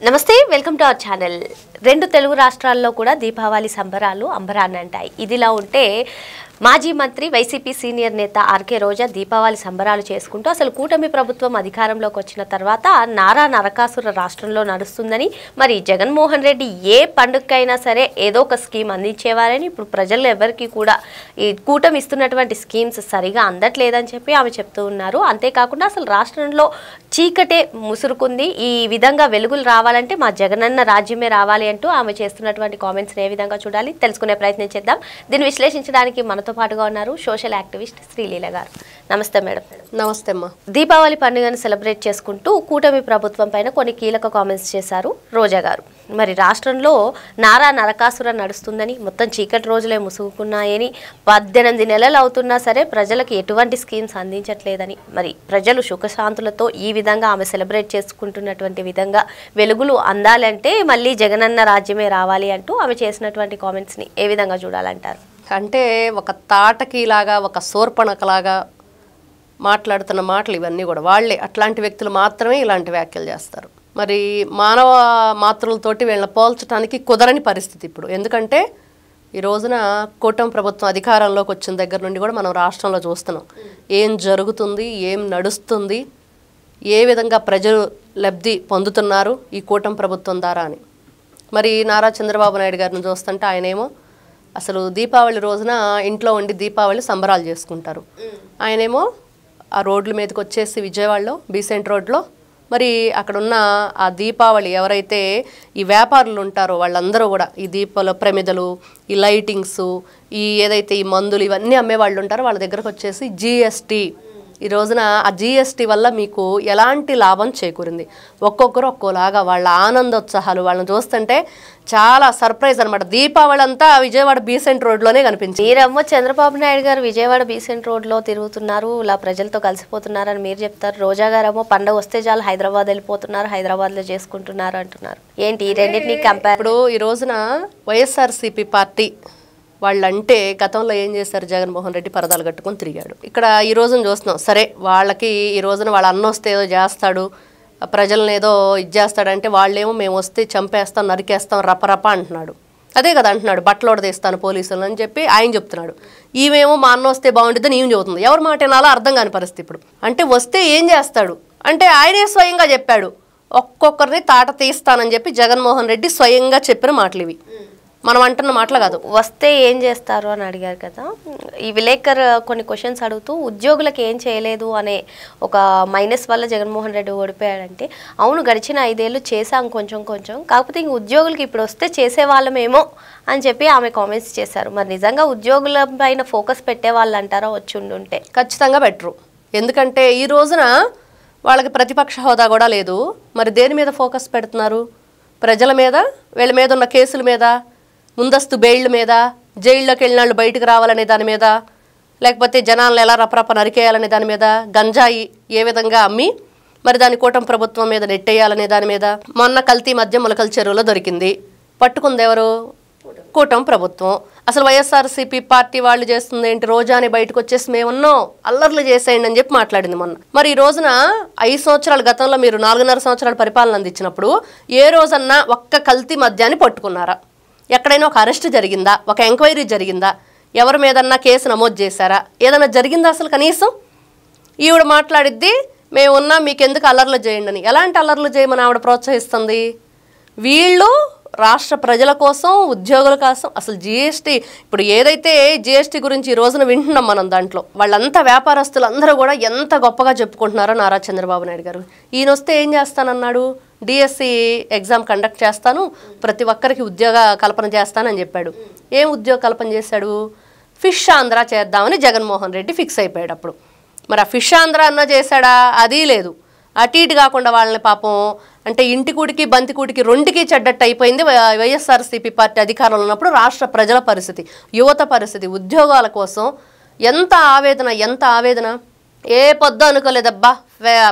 నమస్తే, welcome to our channel. రెండు తెలుగు రాష్ట్రాల్లో కూడా దీపావళి సంబరాలు అంబరాన్ని అంటాయి. ఇదిలా ఉంటే మాజీ మంత్రి వైసీపీ సీనియర్ నేత ఆర్కే రోజా దీపావళి సంబరాలు చేసుకుంటూ అసలు కూటమి ప్రభుత్వం అధికారంలోకి వచ్చిన తర్వాత నారా నరకాసుర రాష్ట్రంలో నడుస్తుందని, మరి జగన్మోహన్ రెడ్డి ఏ పండుగకైనా సరే ఏదో ఒక స్కీమ్ అందించేవారని, ఇప్పుడు ప్రజలు ఎవరికి కూడా ఈ కూటమి ఇస్తున్నటువంటి స్కీమ్స్ సరిగా అందట్లేదని చెప్పి ఆమె చెప్తూ ఉన్నారు. అంతేకాకుండా అసలు రాష్ట్రంలో చీకటే ముసురుకుంది, ఈ విధంగా వెలుగులు రావాలంటే మా జగనన్న రాజ్యమే రావాలి అంటూ ఆమె చేస్తున్నటువంటి కామెంట్స్ని ఏ విధంగా చూడాలి తెలుసుకునే ప్రయత్నం చేద్దాం. దీన్ని విశ్లేషించడానికి మనతో పాటుగా ఉన్నారు సోషల్ యాక్టివిస్ట్ శ్రీలీల గారు. నమస్తే మేడం. నమస్తే అమ్మా. దీపావళి పండుగను సెలబ్రేట్ చేసుకుంటూ కూటమి ప్రభుత్వం పైన కొన్ని కీలక కామెంట్స్ చేశారు రోజా గారు. మరి రాష్ట్రంలో నారా నరకాసుర నడుస్తుందని, మొత్తం చీకటి రోజులే ముసుగుకున్నాయని, 18 నెలలు అవుతున్నా సరే ప్రజలకు ఎటువంటి స్కీమ్స్ అందించట్లేదని, మరి ప్రజలు సుఖశాంతులతో ఈ విధంగా ఆమె సెలబ్రేట్ చేసుకుంటున్నటువంటి విధంగా వెలుగులు అందాలంటే మళ్ళీ జగనన్న రాజ్యమే రావాలి అంటూ ఆమె చేసినటువంటి కామెంట్స్ని ఏ విధంగా చూడాలంటారు? అంటే ఒక తాటకిలాగా, ఒక శూర్పణకలాగా మాట్లాడుతున్న మాటలు ఇవన్నీ కూడా వాళ్ళే. అట్లాంటి వ్యక్తులు మాత్రమే ఇలాంటి వ్యాఖ్యలు చేస్తారు. మరి మానవ మాతృలతోటి వీళ్ళని పోల్చడానికి కుదరని పరిస్థితి ఇప్పుడు. ఎందుకంటే ఈ రోజున కూటమి ప్రభుత్వం అధికారంలోకి వచ్చిన దగ్గర నుండి కూడా మనం రాష్ట్రంలో చూస్తున్నాం ఏం జరుగుతుంది, ఏం నడుస్తుంది, ఏ విధంగా ప్రజలు లబ్ధి పొందుతున్నారు ఈ కూటమి ప్రభుత్వం ద్వారా అని. మరి నారా చంద్రబాబు నాయుడు గారిని చూస్తుంటే ఆయనేమో అసలు దీపావళి రోజున ఇంట్లో ఉండి దీపావళి సంబరాలు చేసుకుంటారు. ఆయనేమో ఆ రోడ్ల మీదకి వచ్చేసి విజయవాడలో బీసెంట్ రోడ్లో మరి అక్కడున్న ఆ దీపావళి ఎవరైతే ఈ వ్యాపారులు ఉంటారో వాళ్ళందరూ కూడా ఈ దీపాల ప్రమిదలు, ఈ లైటింగ్స్, ఈ ఏదైతే ఈ మందులు ఇవన్నీ అమ్మేవాళ్ళు ఉంటారో వాళ్ళ దగ్గరకు వచ్చేసి జీఎస్టీ, ఈ రోజున ఆ జీఎస్టీ వల్ల మీకు ఎలాంటి లాభం చేకూరింది, ఒక్కొక్కరు ఒక్కోలాగా వాళ్ళ ఆనందోత్సాహాలు వాళ్ళని చూస్తుంటే చాలా సర్ప్రైజ్ అనమాట. దీపావళి అంతా విజయవాడ బీసెంట్ రోడ్లోనే కనిపించింది. మీరేమో చంద్రబాబు నాయుడు గారు విజయవాడ బీసెంట్ రోడ్లో తిరుగుతున్నారు, ఇలా ప్రజలతో కలిసిపోతున్నారని మీరు చెప్తారు. రోజా గారేమో పండుగ వస్తే చాలు హైదరాబాద్ వెళ్ళిపోతున్నారు, హైదరాబాద్లో చేసుకుంటున్నారు అంటున్నారు. ఏంటి ఈ రెండింటినీ కంపేర్? ఇప్పుడు ఈ రోజున వైఎస్ఆర్సీపీ పార్టీ వాళ్ళంటే గతంలో ఏం చేశారు, జగన్మోహన్ రెడ్డి పరదాలు కట్టుకొని తిరిగాడు. ఇక్కడ ఈ రోజున చూస్తున్నాం సరే వాళ్ళకి ఈ రోజున వాళ్ళ అన్న వస్తే ఏదో చేస్తాడు, ప్రజలను ఏదో ఇది చేస్తాడంటే వాళ్ళేమో మేము వస్తే చంపేస్తాం, నరికేస్తాం, రపరప అంటున్నాడు. అదే కదా అంటున్నాడు, బట్టలోడ తీస్తాను పోలీసులు అని చెప్పి ఆయన చెప్తున్నాడు. ఈమెమో మా అన్న వస్తే బాగుంటుందని ఈమె చెబుతుంది. ఎవరు మాట వినాలో అర్థం కాని పరిస్థితి ఇప్పుడు. అంటే వస్తే ఏం చేస్తాడు అంటే ఆయనే స్వయంగా చెప్పాడు, ఒక్కొక్కరిని తాట తీస్తానని చెప్పి జగన్మోహన్ రెడ్డి స్వయంగా చెప్పిన మాటలు ఇవి, మనం అంటున్న మాటలు కాదు. వస్తే ఏం చేస్తారు అని అడిగారు కదా. ఈ విలేకర్ కొన్ని క్వశ్చన్స్ అడుగుతూ ఉద్యోగులకు ఏం చేయలేదు అనే ఒక మైనస్ వల్ల జగన్మోహన్ రెడ్డి ఓడిపోయాడంటే, అవును గడిచిన 5 ఏళ్ళు చేశాం కొంచెం కొంచెం, కాకపోతే ఇంక ఉద్యోగులకి ఇప్పుడు వస్తే చేసేవాళ్ళమేమో అని చెప్పి ఆమె కామెంట్స్ చేశారు. మరి నిజంగా ఉద్యోగుల పైన ఫోకస్ పెట్టే వాళ్ళు అంటారా వచ్చి ఉండుంటే? ఖచ్చితంగా బెటరు. ఎందుకంటే ఈ రోజున వాళ్ళకి ప్రతిపక్ష హోదా కూడా లేదు. మరి దేని మీద ఫోకస్ పెడుతున్నారు? ప్రజల మీద, వీళ్ళ మీద ఉన్న కేసుల మీద, ముందస్తు బెయిళ్ళ మీద, జైల్లోకి వెళ్ళిన వాళ్ళు బయటకు రావాలనే దాని మీద, లేకపోతే జనాలను ఎలా రపరప నరికేయాలనే దాని మీద, గంజాయి ఏ విధంగా అమ్మి మరి దాని కూటమి ప్రభుత్వం మీద నెట్టేయాలనే దాని మీద. మొన్న కల్తీ మద్యం మొలకల చెరువులో దొరికింది, పట్టుకుంది ఎవరు? కూటమి ప్రభుత్వం. అసలు వైఎస్ఆర్సీపీ పార్టీ వాళ్ళు చేస్తుంది ఏంటి? రోజాని బయటకు వచ్చేసి మేమున్నాం, అల్లర్లు చేసేయండి అని చెప్పి మాట్లాడింది మొన్న. మరి ఈ రోజున 5 సంవత్సరాల గతంలో మీరు 4.5 సంవత్సరాల పరిపాలన అందించినప్పుడు ఏ రోజన్నా ఒక్క కల్తీ మద్యాన్ని పట్టుకున్నారా? ఎక్కడైనా ఒక అరెస్ట్ జరిగిందా? ఒక ఎంక్వైరీ జరిగిందా? ఎవరి మీదన్నా కేసు నమోదు చేశారా? ఏదైనా జరిగిందా అసలు కనీసం? ఈవిడ మాట్లాడిద్ది మేమున్నా మీకెందుకు అల్లర్లు చేయండి అని. ఎలాంటి అల్లర్లు చేయమని ఆవిడ ప్రోత్సహిస్తుంది? వీళ్ళు రాష్ట్ర ప్రజల కోసం, ఉద్యోగుల కోసం అసలు జీఎస్టీ, ఇప్పుడు ఏదైతే జీఎస్టీ గురించి ఈ రోజున వింటున్నాం మనం, దాంట్లో వాళ్ళంతా వ్యాపారస్తులు అందరూ కూడా ఎంత గొప్పగా చెప్పుకుంటున్నారో నారా చంద్రబాబు నాయుడు గారు. ఈయన వస్తే ఏం చేస్తానన్నాడు? డిఎస్సి ఎగ్జామ్ కండక్ట్ చేస్తాను, ప్రతి ఒక్కరికి ఉద్యోగ కల్పన చేస్తానని చెప్పాడు. ఏం ఉద్యోగ కల్పన చేశాడు? ఫిష్ ఆంధ్ర చేద్దామని జగన్మోహన్ రెడ్డి ఫిక్స్ అయిపోయాడు అప్పుడు. మరి ఆ ఫిష్ ఆంధ్ర అన్న చేశాడా? అది లేదు. అటు ఇటు కాకుండా వాళ్ళని పాపం అంటే ఇంటి కూడికి బంతి కూడికి రెండుకి చెడ్డట్టు అయిపోయింది వైఎస్ఆర్సీపీ పార్టీ అధికారంలో ఉన్నప్పుడు. రాష్ట్ర ప్రజల పరిస్థితి, యువత పరిస్థితి, ఉద్యోగాల కోసం ఎంత ఆవేదన, ఎంత ఆవేదన. ఏ పొద్దు అనుకోలేదబ్బా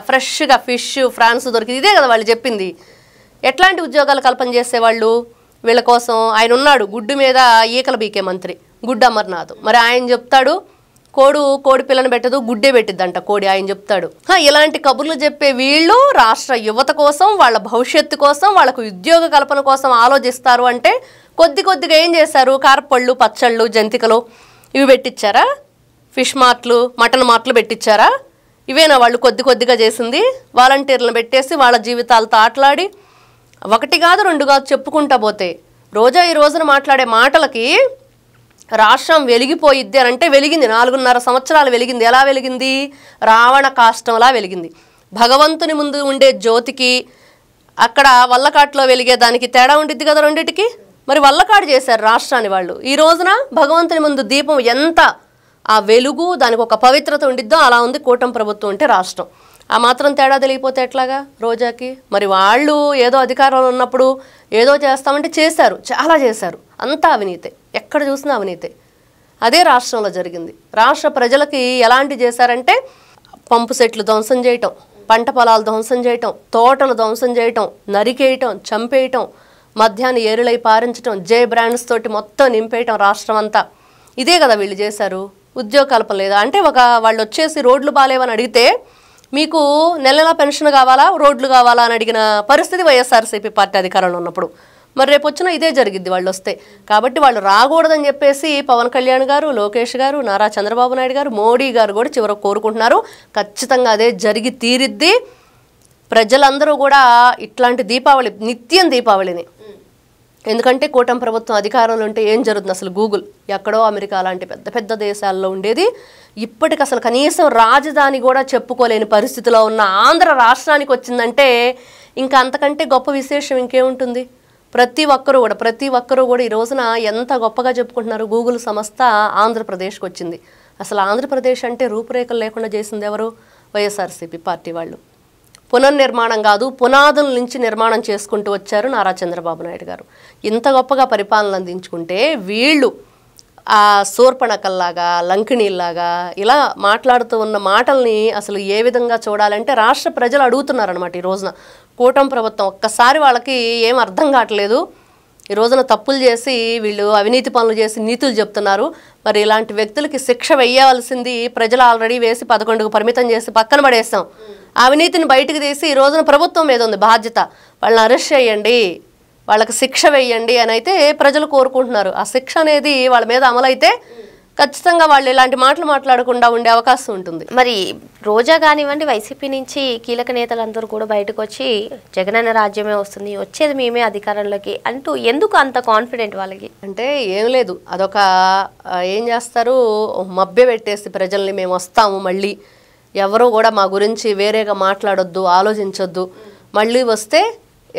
ఫ్రెష్గా ఫిష్ ఫ్రాన్స్ దొరికింది, ఇదే కదా వాళ్ళు చెప్పింది. ఎట్లాంటి ఉద్యోగాలు కల్పన చేసేవాళ్ళు వీళ్ళ కోసం? ఆయన ఉన్నాడు గుడ్డు మీద ఈకల బీకే మంత్రి గుడ్డు అమర్నాథ్. మరి ఆయన చెప్తాడు కోడి పిల్లని పెట్టదు, గుడ్డే పెట్టిద్దంట కోడి, ఆయన చెప్తాడు. ఇలాంటి కబుర్లు చెప్పే వీళ్ళు రాష్ట్ర యువత కోసం, వాళ్ళ భవిష్యత్తు కోసం, వాళ్ళకు ఉద్యోగ కల్పన కోసం ఆలోచిస్తారు అంటే కొద్దిగా ఏం చేశారు? కారపళ్ళు, పచ్చళ్ళు, జంతికలు ఇవి పెట్టించారా? Fish మార్ట్లు, mutton మార్ట్లు పెట్టించారా? ఇవేనా వాళ్ళు కొద్దిగా చేసింది? వాలంటీర్లను పెట్టేసి వాళ్ళ జీవితాలతో ఆటలాడి 1 కాదు 2 కాదు చెప్పుకుంటా పోతే రోజా ఈ రోజున మాట్లాడే మాటలకి రాష్ట్రం వెలిగిపోయిద్ది అని అంటే వెలిగింది. 4.5 సంవత్సరాలు వెలిగింది. ఎలా వెలిగింది? రావణ కాష్టంలా వెలిగింది. భగవంతుని ముందు ఉండే జ్యోతికి అక్కడ వల్లకాట్లో వెలిగేదానికి తేడా ఉండిద్ది కదా రెండింటికి. మరి వల్లకాడు చేశారు రాష్ట్రాన్ని వాళ్ళు. ఈ రోజున భగవంతుని ముందు దీపం ఎంత ఆ వెలుగు, దానికి ఒక పవిత్రత ఉండిద్దో అలా ఉంది కూటమి ప్రభుత్వం అంటే రాష్ట్రం. ఆ మాత్రం తేడా తెలియపోతే ఎట్లాగా రోజాకి? మరి వాళ్ళు ఏదో అధికారంలో ఉన్నప్పుడు ఏదో చేస్తామంటే చేశారు, చాలా చేశారు. అంతా అవినీతే, ఎక్కడ చూసినా అవినీతే. అదే రాష్ట్రంలో జరిగింది. రాష్ట్ర ప్రజలకి ఎలాంటి చేశారంటే పంపు సెట్లు ధ్వంసం చేయటం, పంట పొలాలు ధ్వంసం చేయటం, తోటలు ధ్వంసం చేయటం, నరికేయటం, చంపేయటం, మధ్యాహ్నం ఏరులై పారించటం, జే బ్రాండ్స్ తోటి మొత్తం నింపేయటం రాష్ట్రం అంతా. ఇదే కదా వీళ్ళు చేశారు. ఉద్యోగ కల్పన లేదా అంటే వాళ్ళు వచ్చేసి రోడ్లు బాగాలేవని అడిగితే మీకు నెల పెన్షన్ కావాలా, రోడ్లు కావాలా అని అడిగిన పరిస్థితి వైఎస్ఆర్సీపీ పార్టీ అధికారంలో ఉన్నప్పుడు. మరి రేపు వచ్చినా ఇదే జరిగిద్ది వాళ్ళు వస్తే. కాబట్టి వాళ్ళు రాకూడదని చెప్పేసి పవన్ కళ్యాణ్ గారు, లోకేష్ గారు, నారా చంద్రబాబు నాయుడు గారు, మోడీ గారు కూడా చివరకు కోరుకుంటున్నారు. ఖచ్చితంగా అదే జరిగి తీరిద్ది. ప్రజలందరూ కూడా ఇట్లాంటి దీపావళి, నిత్యం దీపావళిని. ఎందుకంటే కూటమి ప్రభుత్వం అధికారంలో ఉంటే ఏం జరుగుతుంది? అసలు గూగుల్ ఎక్కడో అమెరికా లాంటి పెద్ద దేశాల్లో ఉండేది, ఇప్పటికి అసలు కనీసం రాజధాని కూడా చెప్పుకోలేని పరిస్థితిలో ఉన్న ఆంధ్ర రాష్ట్రానికి వచ్చిందంటే ఇంకా అంతకంటే గొప్ప విశేషం ఇంకేముంటుంది? ప్రతి ఒక్కరూ కూడా ఈ రోజున ఎంత గొప్పగా చెప్పుకుంటున్నారు. గూగుల్ సంస్థ ఆంధ్రప్రదేశ్కి వచ్చింది. అసలు ఆంధ్రప్రదేశ్ అంటే రూపురేఖలు లేకుండా చేసింది ఎవరు? వైఎస్ఆర్సీపీ పార్టీ వాళ్ళు. పునర్నిర్మాణం కాదు, పునాదుల నుంచి నిర్మాణం చేసుకుంటూ వచ్చారు నారా చంద్రబాబు నాయుడు గారు. ఇంత గొప్పగా పరిపాలన అందించుకుంటే వీళ్ళు ఆ శూర్పణఖల్లాగా, లంకిణీల్లాగా ఇలా మాట్లాడుతూ ఉన్న మాటల్ని అసలు ఏ విధంగా చూడాలంటే రాష్ట్ర ప్రజలు అడుగుతున్నారనమాట. ఈ రోజున కూటమి ప్రభుత్వం ఒక్కసారి వాళ్ళకి ఏం అర్థం కావట్లేదు. ఈ రోజున తప్పులు చేసి వీళ్ళు అవినీతి పనులు చేసి నీతులు చెప్తున్నారు. మరి ఇలాంటి వ్యక్తులకి శిక్ష వేయవలసింది ప్రజలు ఆల్రెడీ వేసి 11కు పరిమితం చేసి పక్కన పడేస్తాం. అవినీతిని బయటకు తీసి ఈ రోజున ప్రభుత్వం మీద ఉంది బాధ్యత. వాళ్ళని అరెస్ట్ చేయండి, వాళ్ళకి శిక్ష వేయండి అని అయితే ప్రజలు కోరుకుంటున్నారు. ఆ శిక్ష అనేది వాళ్ళ మీద అమలైతే ఖచ్చితంగా వాళ్ళు ఇలాంటి మాటలు మాట్లాడకుండా ఉండే అవకాశం ఉంటుంది. మరి రోజా కానివ్వండి, వైసీపీ నుంచి కీలక నేతలందరూ కూడా బయటకు వచ్చి జగనన్న రాజ్యమే వస్తుంది, వచ్చేది మేమే అధికారంలోకి అంటూ ఎందుకు అంత కాన్ఫిడెంట్ వాళ్ళకి? అంటే ఏం లేదు, అదొక ఏం చేస్తారు, మభ్య పెట్టేసి ప్రజల్ని మేము వస్తాము, మళ్ళీ ఎవరూ కూడా మా గురించి వేరేగా మాట్లాడొద్దు, ఆలోచించొద్దు, మళ్ళీ వస్తే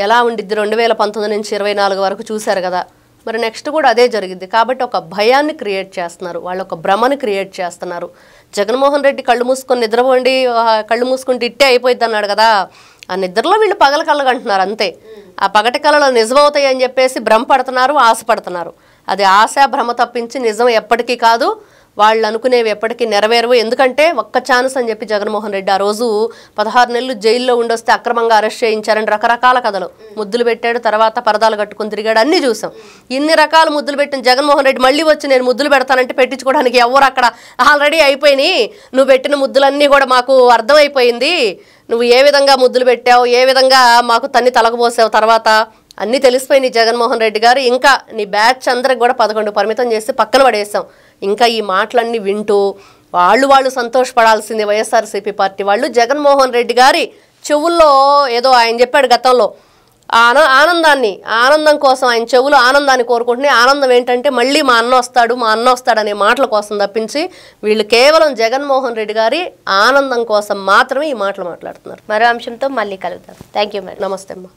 ఎలా ఉండిద్ది 2019 నుంచి 24 వరకు చూశారు కదా, మరి నెక్స్ట్ కూడా అదే జరిగింది. కాబట్టి ఒక భయాన్ని క్రియేట్ చేస్తున్నారు, వాళ్ళు ఒక భ్రమని క్రియేట్ చేస్తున్నారు. జగన్మోహన్ రెడ్డి కళ్ళు మూసుకొని నిద్రపోండి, కళ్ళు మూసుకుంటే ఇట్టే అయిపోయింది అన్నాడు కదా, ఆ నిద్రలో వీళ్ళు పగల కళ్ళగా అంటున్నారు అంతే. ఆ పగటి కళలో నిజమవుతాయి అని చెప్పేసి భ్రమపడుతున్నారు, ఆశపడుతున్నారు. అది ఆశ భ్రమ తప్పించి నిజం ఎప్పటికీ కాదు. వాళ్ళు అనుకునేవి ఎప్పటికీ నెరవేరవు. ఎందుకంటే ఒక్క ఛాన్స్ అని చెప్పి జగన్మోహన్ రెడ్డి ఆ రోజు 16 నెలలు జైల్లో ఉండొస్తే అక్రమంగా అరెస్ట్ చేయించారని రకరకాల కథలు, ముద్దులు పెట్టాడు, తర్వాత పరదాలు కట్టుకుని తిరిగాడు, అన్నీ చూసాం. ఇన్ని రకాల ముద్దులు పెట్టిన జగన్మోహన్ రెడ్డి మళ్ళీ వచ్చి నేను ముద్దులు పెడతానంటే పెట్టించుకోవడానికి ఎవరు అక్కడ ఆల్రెడీ అయిపోయినాయి, నువ్వు పెట్టిన ముద్దులన్నీ కూడా మాకు అర్థమైపోయింది, నువ్వు ఏ విధంగా ముద్దులు పెట్టావు, ఏ విధంగా మాకు తన్ని తలగబోసావు, తర్వాత అన్నీ తెలిసిపోయినాయి జగన్మోహన్ రెడ్డి గారు. ఇంకా నీ బ్యాచ్ అందరికి కూడా 11 పరిమితం చేసి పక్కన పడేసాం. ఇంకా ఈ మాటలన్నీ వింటూ వాళ్ళు సంతోషపడాల్సింది వైఎస్ఆర్సీపీ పార్టీ వాళ్ళు. జగన్మోహన్ రెడ్డి గారి చెవుల్లో ఏదో ఆయన చెప్పాడు గతంలో, ఆనందం కోసం ఆయన చెవులు ఆనందాన్ని కోరుకుంటున్నాయి. ఆనందం ఏంటంటే మళ్ళీ మా అన్న వస్తాడు అనే మాటల కోసం తప్పించి వీళ్ళు కేవలం జగన్మోహన్ రెడ్డి గారి ఆనందం కోసం మాత్రమే ఈ మాటలు మాట్లాడుతున్నారు. మరో అంశంతో మళ్ళీ కలుద్దాం. Thank you madam. నమస్తే అమ్మా.